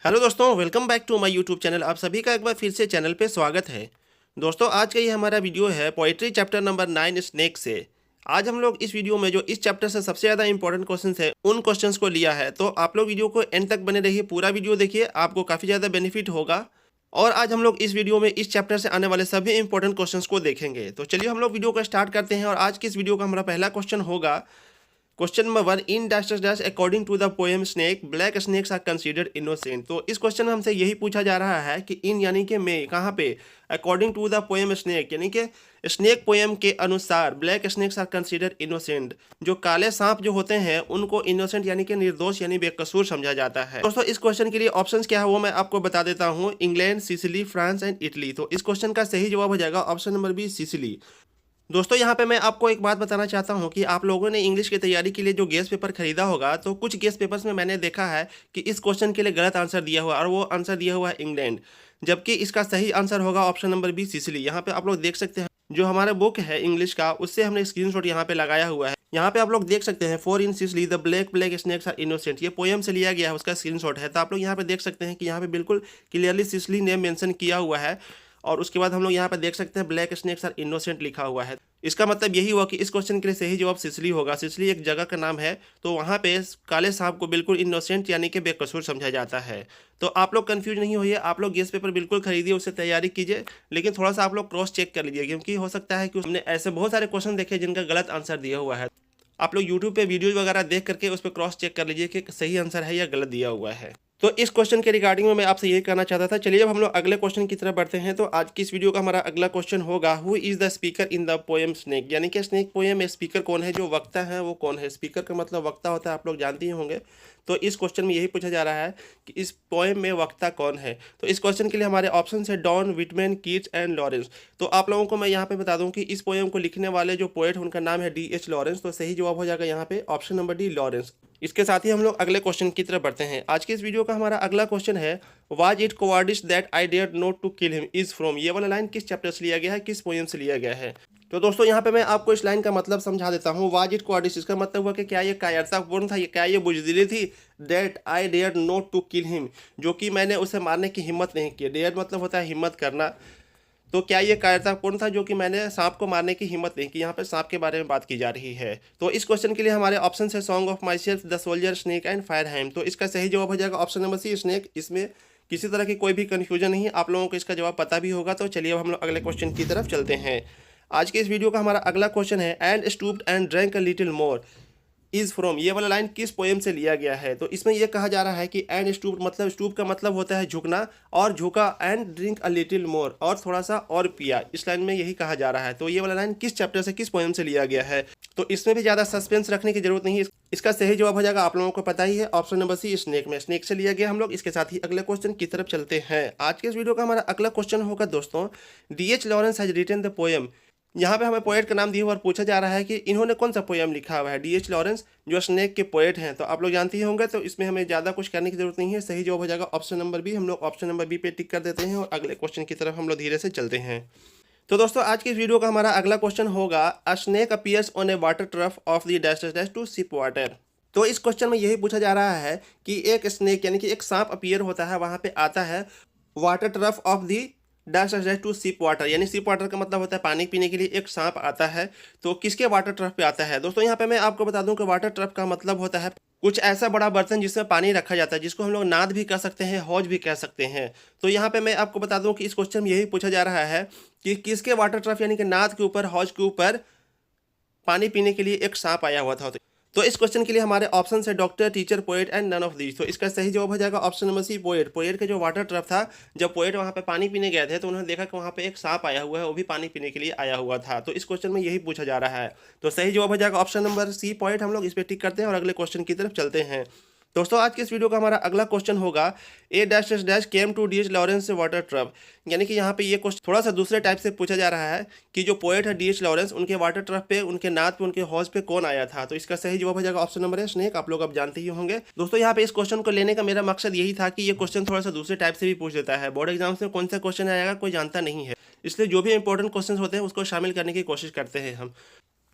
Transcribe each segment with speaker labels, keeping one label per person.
Speaker 1: Hello दोस्तों, welcome back to my YouTube channel. आप सभी का एक बार फिर से चैनल पे स्वागत है। दोस्तों, आज का ये हमारा वीडियो है पोएट्री चैप्टर नंबर 9 स्नेक से। आज हम लोग इस वीडियो में जो इस चैप्टर से सबसे ज़्यादा इंपॉर्टेंट क्वेश्चंस है उन क्वेश्चंस को लिया है। तो आप लोग वीडियो को एंड तक बने रहिए, पूरा वीडियो देखिए, आपको काफ़ी ज़्यादा बेनिफिट होगा। और आज हम लोग इस वीडियो में इस चैप्टर से आने वाले सभी इंपॉर्टेंट क्वेश्चंस को देखेंगे। तो चलिए हम लोग वीडियो को स्टार्ट करते हैं। और आज की इस वीडियो का हमारा पहला क्वेश्चन होगा, question number 1, in dash dash dash according to the poem snake black snakes are considered innocent. तो इस क्वेश्चन में हमसे यही पूछा जा रहा है कि इन यानी कि में कहाँ पे, according to the poem snake यानी कि स्नेक पोएम के अनुसार black snakes are considered innocent, जो काले सांप जो होते हैं उनको इनोसेंट यानी कि निर्दोष यानी बेकसूर समझा जाता है। दोस्तों, इस क्वेश्चन के लिए ऑप्शंस क्या है वो मैं आपको बता देता हूँ, England, Sicily, France and Italy. तो इस क्वेश्चन का सही जवाब हो जाएगा ऑप्शन नंबर बी, सिसिली। दोस्तों, यहाँ पे मैं आपको एक बात बताना चाहता हूँ कि आप लोगों ने इंग्लिश की तैयारी के लिए जो गेस्ट पेपर खरीदा होगा, तो कुछ गेस्ट पेपर्स में मैंने देखा है कि इस क्वेश्चन के लिए गलत आंसर दिया हुआ है और वो आंसर दिया हुआ है इंग्लैंड, जबकि इसका सही आंसर होगा ऑप्शन नंबर बी, सिसिली। यहाँ पे आप लोग देख सकते हैं, जो हमारा बुक है इंग्लिश का उससे हमने स्क्रीनशॉट यहाँ पे लगाया हुआ है। यहाँ पे आप लोग देख सकते हैं, for in Sicily the black black snakes are innocent, ये पोएम से लिया गया है, उसका स्क्रीनशॉट है। तो आप लोग यहाँ पे देख सकते हैं कि यहाँ पे बिल्कुल क्लियरली सिसिली नेम मेंशन किया हुआ है। और उसके बाद हम लोग यहाँ पे देख सकते हैं ब्लैक स्नेक्स आर इनोसेंट लिखा हुआ है। इसका मतलब यही हुआ कि इस क्वेश्चन के लिए सही जवाब सिसिली होगा। सिसिली एक जगह का नाम है, तो वहाँ पे काले सांप को बिल्कुल इनोसेंट यानी कि बेकसूर समझा जाता है। तो आप लोग कंफ्यूज नहीं होइए, आप लोग गेस्ट पेपर बिल्कुल खरीदिए, उससे तैयारी कीजिए, लेकिन थोड़ा सा आप लोग क्रॉस चेक कर लीजिए, क्योंकि हो सकता है कि हमने ऐसे बहुत सारे क्वेश्चन देखे जिनका गलत आंसर दिया हुआ है। आप लोग यूट्यूब पे वीडियोज वगैरह देख करके उस पर क्रॉस चेक कर लीजिए कि सही आंसर है या गलत दिया हुआ है। तो इस क्वेश्चन के रिगार्डिंग में मैं आपसे यही कहना चाहता था। चलिए अब हम लोग अगले क्वेश्चन की तरफ बढ़ते हैं। तो आज की इस वीडियो का हमारा अगला क्वेश्चन होगा, who is the speaker in the poem snake, यानी कि स्नेक पोएम में स्पीकर कौन है, जो वक्ता है वो कौन है। स्पीकर का मतलब वक्ता होता है, आप लोग जानते ही होंगे। तो इस क्वेश्चन में यही पूछा जा रहा है कि इस पोएम में वक्ता कौन है। तो इस क्वेश्चन के लिए हमारे ऑप्शन है Donne, Whitman, Keats and Lawrence. तो आप लोगों को मैं यहाँ पे बता दूं कि इस पोएम को लिखने वाले जो पोएट उनका नाम है D.H. लॉरेंस। तो सही जवाब हो जाएगा यहाँ पे ऑप्शन नंबर डी, लॉरेंस। इसके साथ ही हम लोग अगले क्वेश्चन की तरफ बढ़ते हैं। आज के इस वीडियो का हमारा अगला क्वेश्चन है, was it cowardice that I dared not to kill him is from. ये वाला लाइन किस चैप्टर से लिया गया है, किस पोएम से लिया गया है। तो दोस्तों, यहाँ पे मैं आपको इस लाइन का मतलब समझा देता हूँ। वाज इट कोवार्डिस, इसका मतलब हुआ कि क्या ये कायरतापूर्ण था, ये क्या ये बुजदिली थी। That I dared not to kill him, जो कि मैंने उसे मारने की हिम्मत नहीं की। डेयर मतलब होता है हिम्मत करना। तो क्या ये कायरतापूर्ण था जो कि मैंने सांप को मारने की हिम्मत नहीं की। यहाँ पे सांप के बारे में बात की जा रही है। तो इस क्वेश्चन के लिए हमारे ऑप्शन है song of myself, the soldier, snake and fire hymn. तो इसका सही जवाब हो जाएगा ऑप्शन नंबर सी, स्नेक। इसमें किसी तरह की कोई भी कन्फ्यूजन नहीं है, आप लोगों को इसका जवाब पता भी होगा। तो चलिए अब हम लोग अगले क्वेश्चन की तरफ चलते हैं। आज के इस वीडियो का हमारा अगला क्वेश्चन है, and stooped and drank a little more is from. ये वाला लाइन किस पोएम से लिया गया है। तो इसमें यह कहा जा रहा है कि एंड स्टूप मतलब, स्टूप का मतलब होता है झुकना, और झुका, and drink a little more और थोड़ा सा और पिया। इस लाइन में यही कहा जा रहा है। तो ये वाला लाइन किस चैप्टर से, किस पोएम से लिया गया है। तो इसमें भी ज़्यादा सस्पेंस रखने की जरूरत नहीं है। इसका सही जवाब हो जाएगा, आप लोगों को पता ही है, ऑप्शन नंबर सी, स्नेक में। स्नेक से लिया गया हम लोग। इसके साथ ही अगले क्वेश्चन की तरफ चलते हैं। आज के इस वीडियो का हमारा अगला क्वेश्चन होगा दोस्तों, D.H. Lawrence has written the poem. यहाँ पे हमें पोएट का नाम दिया हुआ और पूछा जा रहा है कि इन्होंने कौन सा पोएम लिखा हुआ है। D.H. लॉरेंस जो स्नेक के पोएट हैं, तो आप लोग जानते ही होंगे, तो इसमें हमें ज़्यादा कुछ करने की जरूरत नहीं है। सही जवाब हो जाएगा ऑप्शन नंबर बी। हम लोग ऑप्शन नंबर बी पे टिक कर देते हैं और अगले क्वेश्चन की तरफ हम लोग धीरे से चलते हैं। तो दोस्तों, आज की इस वीडियो का हमारा अगला क्वेश्चन होगा, a snake appears on a water trough of the dash dash to sip water. तो इस क्वेश्चन में यही पूछा जा रहा है कि एक स्नेक यानी कि एक सांप अपीयर होता है, वहाँ पे आता है water trough of the dash dash to sip water, यानी सिप वाटर का मतलब होता है पानी पीने के लिए एक सांप आता है। तो किसके वाटर ट्रफ पे आता है। दोस्तों, यहाँ पे मैं आपको बता दूं कि वाटर ट्रफ का मतलब होता है कुछ ऐसा बड़ा बर्तन जिसमें पानी रखा जाता है, जिसको हम लोग नाद भी कह सकते हैं, हौज भी कह सकते हैं। तो यहाँ पे मैं आपको बता दूं कि इस क्वेश्चन में यही पूछा जा रहा है कि किसके वाटर ट्रफ यानी कि नाद के ऊपर, हौज के ऊपर पानी पीने के लिए एक सांप आया हुआ था। तो इस क्वेश्चन के लिए हमारे ऑप्शन है doctor, teacher, poet and none of these. तो इसका सही जवाब हो जाएगा option number C, poet. Poet के जो वाटर ट्रफ था, जब पोएट वहाँ पे पानी पीने गए थे तो उन्होंने देखा कि वहाँ पे एक सांप आया हुआ है, वो भी पानी पीने के लिए आया हुआ था। तो इस क्वेश्चन में यही पूछा जा रहा है। तो सही जवाब हो जाएगा ऑप्शन नंबर सी, पोएट। हम लोग इस पर टिक करते हैं और अगले क्वेश्चन की तरफ चलते हैं। दोस्तों, आज के इस वीडियो का हमारा अगला क्वेश्चन होगा, a dash dash dash came to D.H. Lawrence से वाटर ट्रफ। यानी कि यहाँ पे ये क्वेश्चन थोड़ा सा दूसरे टाइप से पूछा जा रहा है कि जो पोएट है D.H. लॉरेंस, उनके वाटर ट्रफ पे, उनके नाद पे, उनके हौज पे कौन आया था। तो इसका सही जवाब हो जाएगा ऑप्शन नंबर है, स्नेक। आप लोग अब जानते ही होंगे। दोस्तों, यहाँ पे इस क्वेश्चन को लेने का मेरा मकसद यही था कि ये क्वेश्चन थोड़ा सा दूसरे टाइप से भी पूछ देता है। बोर्ड एग्जाम्स में कौन सा क्वेश्चन आएगा कोई जानता नहीं है, इसलिए जो भी इंपॉर्टेंट क्वेश्चन होते हैं उसको शामिल करने की कोशिश करते हैं हम।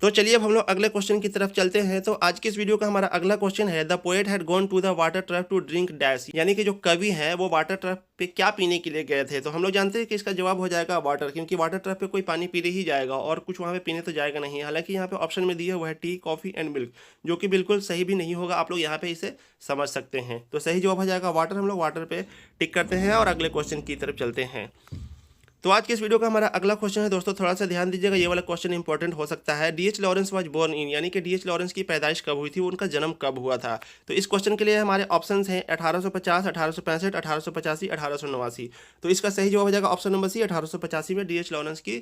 Speaker 1: तो चलिए अब हम लोग अगले क्वेश्चन की तरफ चलते हैं। तो आज के इस वीडियो का हमारा अगला क्वेश्चन है, the poet had gone to the water trap to drink dash, यानी कि जो कवि हैं वो वाटर ट्रैप पे क्या पीने के लिए गए थे। तो हम लोग जानते हैं कि इसका जवाब हो जाएगा वाटर, क्योंकि वाटर ट्रैप पे कोई पानी पीने ही जाएगा और कुछ वहाँ पे पीने तो जाएगा नहीं। हालांकि यहाँ पे ऑप्शन में दिया हुआ है टी, कॉफी एंड मिल्क, जो कि बिल्कुल सही भी नहीं होगा। आप लोग यहाँ पे इसे समझ सकते हैं। तो सही जवाब हो जाएगा वाटर। हम लोग वाटर पे टिक करते हैं और अगले क्वेश्चन की तरफ चलते हैं। तो आज के इस वीडियो का हमारा अगला क्वेश्चन है दोस्तों, थोड़ा सा ध्यान दीजिएगा, ये वाला क्वेश्चन इंपॉर्टेंट हो सकता है। DH Lawrence was born in, यानी कि डीएच लॉरेंस की पैदाइश कब हुई थी, उनका जन्म कब हुआ था। तो इस क्वेश्चन के लिए हमारे ऑप्शंस हैं 1850, 1865, 1885, 1889। तो इसका सही जवाब हो जाएगा ऑप्शन नंबर सी, 1885 में डीएच लॉरेंस की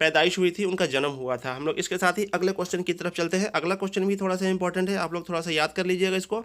Speaker 1: पैदाइश हुई थी, उनका जन्म हुआ था। हम लोग इसके साथ ही अगले क्वेश्चन की तरफ चलते हैं। अगला क्वेश्चन भी थोड़ा सा इंपॉर्टेंट है, आप लोग थोड़ा सा याद कर लीजिएगा इसको।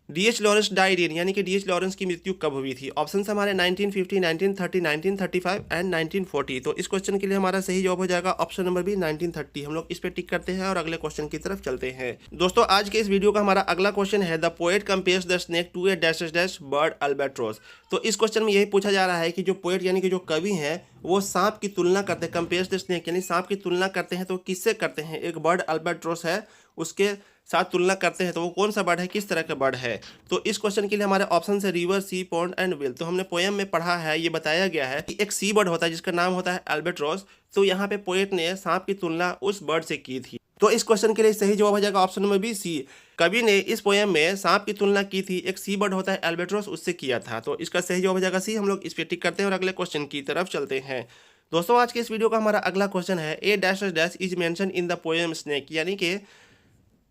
Speaker 1: डीएच लॉरेंस डाइड इन, यानी कि डीएच लॉरेंस की मृत्यु कब हुई थी। ऑप्शन हमारे 1950, 1930, 1935 एंड 1940। तो इस क्वेश्चन के लिए हमारा सही जवाब हो जाएगा ऑप्शन नंबर बी, 1930। हम लोग इस पे टिक करते हैं और अगले क्वेश्चन की तरफ चलते हैं। दोस्तों आज के इस वीडियो का हमारा अगला क्वेश्चन है, the poet compares the snake to a dash dash bird albatross. तो इस क्वेश्चन में यही पूछा जा रहा है कि जो पोएट यानी कि जो कवि हैं वो सांप की तुलना करते हैं, कंपेयर्स द स्नेक यानी सांप की तुलना करते हैं। तो किससे करते हैं, एक बर्ड अल्बाट्रोस है उसके साथ तुलना करते हैं। तो वो कौन सा बर्ड है, किस तरह का बर्ड है। तो इस क्वेश्चन के लिए हमारे ऑप्शन है river, sea, pond and whale. तो हमने पोएम में पढ़ा है, ये बताया गया है कि एक सी बर्ड होता है जिसका नाम होता है अल्बाट्रोस। तो यहाँ पे पोएट ने सांप की तुलना उस बर्ड से की थी। तो इस क्वेश्चन के लिए सही जवाब हो जाएगा ऑप्शन नंबर बी, सी। कवि ने इस पोएम में सांप की तुलना की थी, एक सी बर्ड होता है अल्बाट्रोस, उससे किया था। तो इसका सही जवाब हो जाएगा सी। हम लोग इस पे टिक करते हैं और अगले क्वेश्चन की तरफ चलते हैं। दोस्तों आज के इस वीडियो का हमारा अगला क्वेश्चन है, a dash dash is mention in the poem snake, यानी कि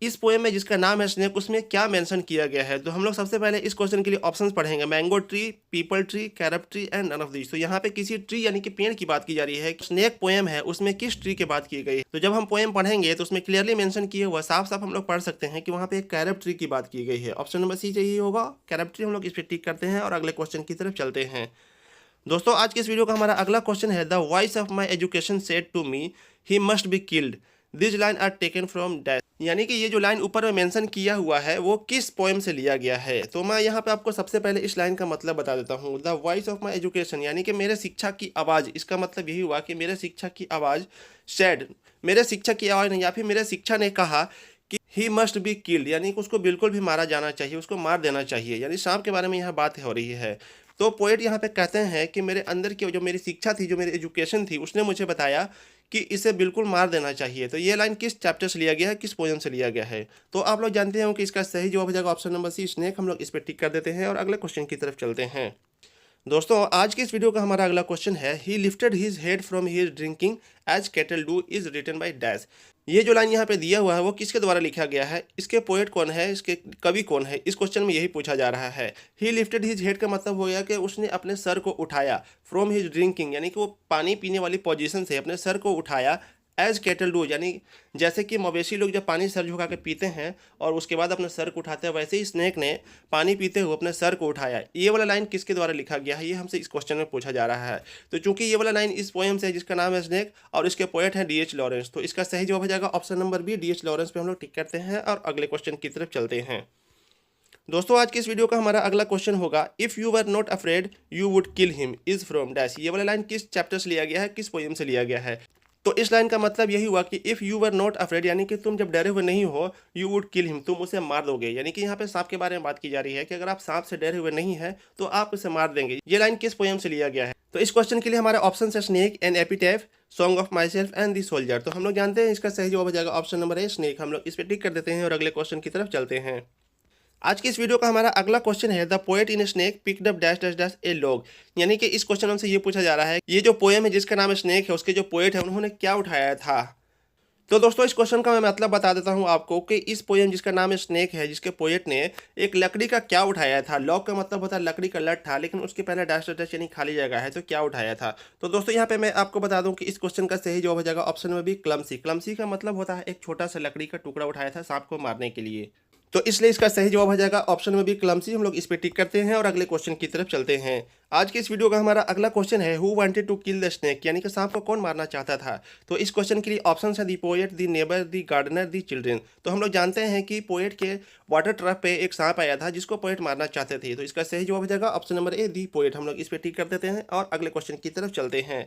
Speaker 1: इस पोएम में जिसका नाम है स्नेक उसमें क्या मेंशन किया गया है। तो हम लोग सबसे पहले इस क्वेश्चन के लिए ऑप्शंस पढ़ेंगे, mango tree, peepal tree, carob tree and none of this. तो यहाँ पे किसी ट्री यानी कि पेड़ की बात की जा रही है। स्नेक पोएम है उसमें किस ट्री की बात की गई। तो जब हम पोएम पढ़ेंगे तो उसमें क्लियरली मेंशन किए हुआ साफ साफ हम लोग पढ़ सकते हैं कि वहाँ पे एक कैरब ट्री की बात की गई है। ऑप्शन नंबर सी चाहिए होगा, कैरब ट्री। हम लोग इस पर टिक करते हैं और अगले क्वेश्चन की तरफ चलते हैं। दोस्तों आज के इस वीडियो का हमारा अगला क्वेश्चन है, the voice of my education said to me he must be killed, this line are taken from dash, यानी कि ये जो लाइन ऊपर में मेंशन किया हुआ है वो किस पोएम से लिया गया है। तो मैं यहाँ पे आपको सबसे पहले इस लाइन का मतलब बता देता हूँ। The voice of my education यानी कि मेरे शिक्षा की आवाज़, इसका मतलब यही हुआ कि मेरे शिक्षा की आवाज़ सेड, मेरे शिक्षक की आवाज़ नहीं, या फिर मेरे शिक्षा ने कहा कि ही मस्ट बी किल्ड, यानी कि उसको बिल्कुल भी मारा जाना चाहिए, उसको मार देना चाहिए। यानी सांप के बारे में यहाँ बात हो रही है। तो पोएट यहाँ पे कहते हैं कि मेरे अंदर की जो मेरी शिक्षा थी, जो मेरी एजुकेशन थी, उसने मुझे बताया कि इसे बिल्कुल मार देना चाहिए। तो ये लाइन किस चैप्टर से लिया गया है, किस पोएम से लिया गया है। तो आप लोग जानते हो कि इसका सही जवाब हो जाएगा ऑप्शन नंबर सी, स्नेक। हम लोग इस पर टिक कर देते हैं और अगले क्वेश्चन की तरफ चलते हैं। दोस्तों आज के इस वीडियो का हमारा अगला क्वेश्चन है, he lifted his head from his drinking as cattle do is written by dash. ये जो लाइन यहाँ पे दिया हुआ है वो किसके द्वारा लिखा गया है, इसके पोएट कौन है, इसके कवि कौन है, इस क्वेश्चन में यही पूछा जा रहा है। ही लिफ्टेड हिज हेड का मतलब हो गया कि उसने अपने सर को उठाया, फ्रॉम हिज ड्रिंकिंग यानी कि वो पानी पीने वाली पोजीशन से अपने सर को उठाया, एज कैटल डू यानी जैसे कि मवेशी लोग जब पानी सर झुका के पीते हैं और उसके बाद अपने सर को उठाते हैं, वैसे ही स्नेक ने पानी पीते हुए अपने सर को उठाया। ये वाला लाइन किसके द्वारा लिखा गया है, ये हमसे इस क्वेश्चन में पूछा जा रहा है। तो चूंकि ये वाला लाइन इस पोएम से है जिसका नाम है स्नेक और इसके पोएट हैं डीएच लॉरेंस, तो इसका सही जवाब हो जाएगा option number B, DH Lawrence पे हम लोग टिक करते हैं और अगले क्वेश्चन की तरफ चलते हैं। दोस्तों आज के इस वीडियो का हमारा अगला क्वेश्चन होगा, if you were not afraid you would kill him is from dash. ये वाला लाइन किस चैप्टर से लिया गया है, किस पोएम से लिया गया है। तो इस लाइन का मतलब यही हुआ कि if you were not afraid यानी कि तुम जब डरे हुए नहीं हो, यू वुड किल हिम, तुम उसे मार दोगे। यानी कि यहाँ पे सांप के बारे में बात की जा रही है कि अगर आप सांप से डरे हुए नहीं है तो आप उसे मार देंगे। ये लाइन किस पोएम से लिया गया है। तो इस क्वेश्चन के लिए हमारे ऑप्शन है snake, an epitaph, song of myself and the soldier. तो हम लोग जानते हैं इसका सही जवाब हो जाएगा ऑप्शन नंबर ए, स्नेक। हम लोग इस पर टिक कर देते हैं और अगले क्वेश्चन की तरफ चलते हैं। आज की इस वीडियो का हमारा अगला क्वेश्चन है, the poet in snake picked up dash dash dash A log, यानी कि इस क्वेश्चन हमसे ये पूछा जा रहा है, ये जो पोएम है जिसका नाम स्नेक है उसके जो पोएट है उन्होंने क्या उठाया था। तो दोस्तों इस क्वेश्चन का मैं मतलब बता देता हूँ आपको कि इस पोएम जिसका नाम स्नेक है जिसके पोएट ने एक लकड़ी का क्या उठाया था। लॉग का मतलब होता है लकड़ी का लठ था, लेकिन उसके पहले डैश डैश यानी खाली जगह है, तो क्या उठाया था। तो दोस्तों यहाँ पे मैं आपको बता दूं कि इस क्वेश्चन का सही जवाब हो जाएगा ऑप्शन में भी, क्लमसी। क्लमसी का मतलब होता है एक छोटा सा लकड़ी का टुकड़ा उठाया था सांप को मारने के लिए। तो इसलिए इसका सही जवाब हो जाएगा ऑप्शन में भी, क्लमसी। हम लोग इस पे टिक करते हैं और अगले क्वेश्चन की तरफ चलते हैं। आज के इस वीडियो का हमारा अगला क्वेश्चन है, who wanted to kill the snake, यानी कि सांप को कौन मारना चाहता था। तो इस क्वेश्चन के लिए ऑप्शन है the poet, the neighbour, the gardener, the children. तो हम लोग जानते हैं कि पोएट के वाटर ट्रैप पे एक सांप आया था जिसको पोएट मारना चाहते थे। तो इसका सही जवाब हो जाएगा option number A, the poet. हम लोग इस पे टिक कर देते हैं और अगले क्वेश्चन की तरफ चलते हैं।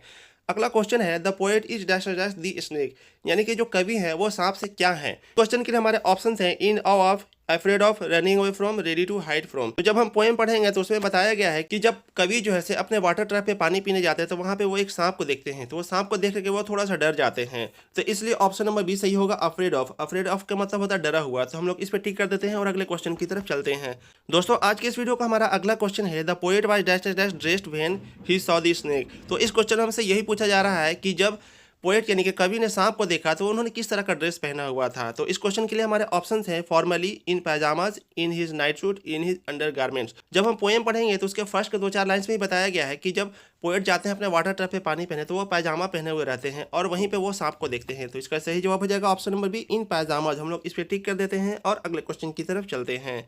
Speaker 1: अगला क्वेश्चन है the poet is dash dash the snake, यानी कि जो कवि है वो सांप से क्या है। क्वेश्चन के लिए हमारे ऑप्शंस हैं in awe of, afraid of, running away from, ready to hide from. तो जब हम पोएम पढ़ेंगे तो उसमें बताया गया है कि जब कवि जो है से अपने वाटर ट्रैप पे पानी पीने जाते हैं तो वहाँ पे वो एक सांप को देखते हैं, तो वो सांप को देख करके वो थोड़ा सा डर जाते हैं। तो इसलिए ऑप्शन नंबर बी सही होगा, अफ्रेड ऑफ। अफ्रेड ऑफ का मतलब होता है डरा हुआ। तो हम लोग इस पर टिक कर देते हैं और अगले क्वेश्चन की तरफ चलते हैं। दोस्तों आज के इस वीडियो का हमारा अगला क्वेश्चन है the poet was dash dash dressed when he saw the snake. तो इस क्वेश्चन में हमसे यही पूछा जा रहा है कि जब पोएट यानी कि कवि ने सांप को देखा तो उन्होंने किस तरह का ड्रेस पहना हुआ था। तो इस क्वेश्चन के लिए हमारे ऑप्शंस हैं formally, in pyjamas, in his night suit, in his undergarments. जब हम पोएम पढ़ेंगे तो उसके फर्स्ट के 2-4 लाइन्स में ही बताया गया है कि जब पोएट जाते हैं अपने वाटर ट्रैप पे पानी पहने तो वो पैजामा पहने हुए रहते हैं और वहीं पे वो सांप को देखते हैं। तो इसका सही जवाब हो जाएगा ऑप्शन नंबर बी, इन पैजामाज। हम लोग इस पर टिक कर देते हैं और अगले क्वेश्चन की तरफ चलते हैं।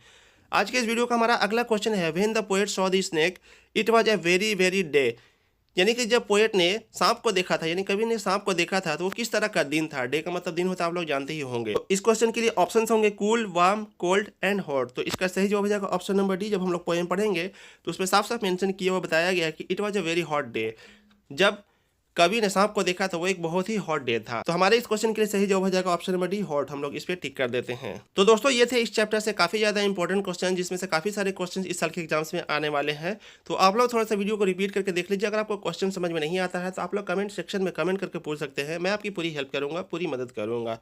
Speaker 1: आज के इस वीडियो का हमारा अगला क्वेश्चन है when the poet saw the snake it was a very very day, यानी कि जब पोएट ने सांप को देखा था, यानी कवि ने सांप को देखा था तो वो किस तरह का दिन था। डे का मतलब दिन होता है, आप लोग जानते ही होंगे। तो इस क्वेश्चन के लिए ऑप्शंस होंगे cool, warm, cold and hot. तो इसका सही जवाब हो जाएगा ऑप्शन नंबर डी। जब हम लोग पोएम पढ़ेंगे तो उसमें साफ साफ मेंशन किया हुआ बताया गया कि it was a very hot day. जब कवि ने सांप को देखा तो वो एक बहुत ही हॉट डे था। तो हमारे इस क्वेश्चन के लिए सही जवाब हो जाएगा ऑप्शन नंबर डी, हॉट। हम लोग इस पे टिक कर देते हैं। तो दोस्तों ये थे इस चैप्टर से काफी ज्यादा इंपॉर्टेंट क्वेश्चन, जिसमें से काफी सारे क्वेश्चन इस साल के एग्जाम्स में आने वाले हैं। तो आप लोग थोड़ा सा वीडियो को रिपीट करके देख लीजिए। अगर आपको क्वेश्चन समझ में नहीं आता है तो आप लोग कमेंट सेक्शन में कमेंट करके पूछ सकते हैं, मैं आपकी पूरी हेल्प करूंगा, पूरी मदद करूंगा।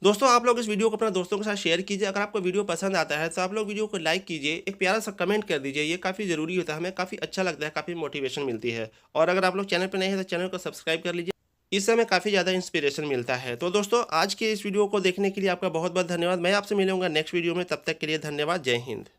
Speaker 1: दोस्तों आप लोग इस वीडियो को अपने दोस्तों के साथ शेयर कीजिए। अगर आपको वीडियो पसंद आता है तो आप लोग वीडियो को लाइक कीजिए, एक प्यारा सा कमेंट कर दीजिए, ये काफ़ी ज़रूरी होता है, हमें काफ़ी अच्छा लगता है, काफ़ी मोटिवेशन मिलती है। और अगर आप लोग चैनल पर नए हैं तो चैनल को सब्सक्राइब कर लीजिए, इससे हमें काफ़ी ज़्यादा इंस्पिरेशन मिलता है। तो दोस्तों आज के इस वीडियो को देखने के लिए आपका बहुत बहुत धन्यवाद। मैं आपसे मिलूंगा नेक्स्ट वीडियो में, तब तक के लिए धन्यवाद। जय हिंद।